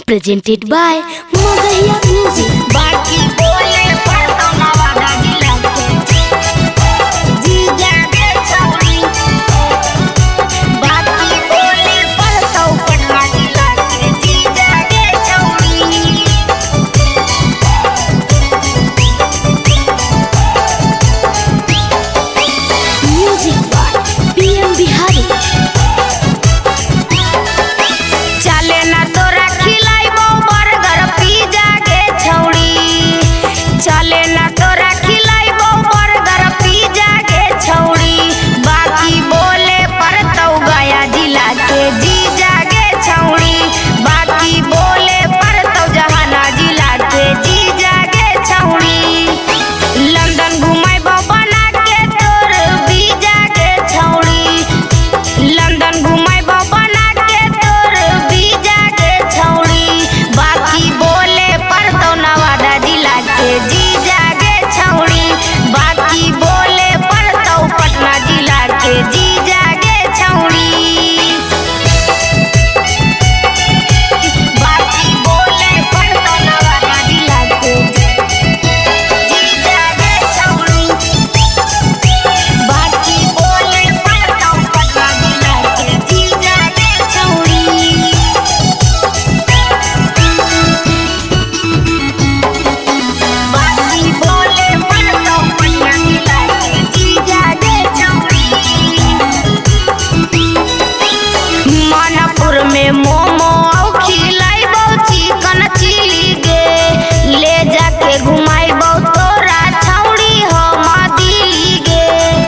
presented by Magahia Music. बाकी बोले पड़ता नवादा जिला के जीजा के छौरी। बाकी बोले पड़ता पटना जिला के जीजा के छौरी। Music by PM Bihari. चले ना तोरा खिलाइबो बर्गर पिज्जा के छौरी। चले ना तोरा खिलाइबो बर्गर पिज्जा के छौरी। बाकी बोले पड़तौ गया जिला के जीजा के छौरी। बाकी बोले पड़तौ जहाना जिला के जीजा के छौरी। लंदन घुमाइबो बना के तोर वीजा के छौरी। लंदन घुमाइबो बना के तोर वीजा के छौरी। बाकी बोले पड़तौ नवादा जिला के जीजा के छौरी। बाकी बोले पड़तौ पटना जिला के जीजा के छौरी। बाकी बोले पड़तौ नवादा जिला के जीजा के छौरी। बाकी बोले पड़तौ पटना जिला के जीजा के छौरी। बाकी बोले पड़तौ पटना जिला के जीजा के छौरी। मानापुर में मोमो खिलाइबो चिकन चिली गे। ले जाके घुमाइबो तोरा छौरी हम दिल्ली गे।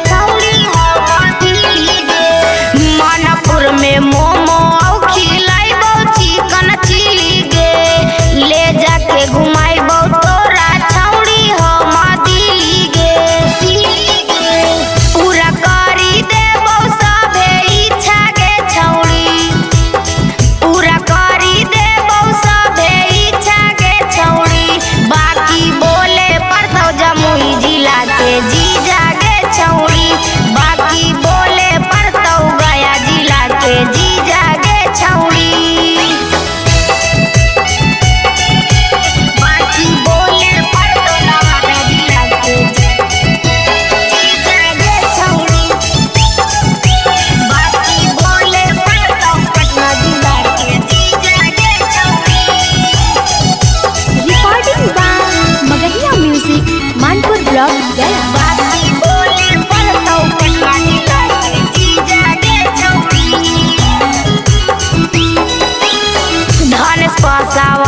छौरी हम दिल्ली गे। मानापुर में मोमो खिलाइबो चिकन चिली गे। ले जाके घुमाइबो तोरा छौरी हम दिल्ली गे। पूरा करी देबो सभे इच्छा गे छौरी। पूरा करी देबो सभे इच्छा गे छौरी। बाकी बोले पड़तौ जमुई जिला के जीजा गे छौरी। बाकी बोले पड़तौ गया जिला के जीजा गे छौरी। बाकी बोले पड़तौ नवादा जिला के जीजा गे छौरी। बाकी बोले पड़तौ पटना जिला के जीजा के छौरी। Recording by Magahia Music, Manpur Block, Gaya. बाकी बोले पड़तौ पटना जिला के जीजा के छौरी। धनेश पासावा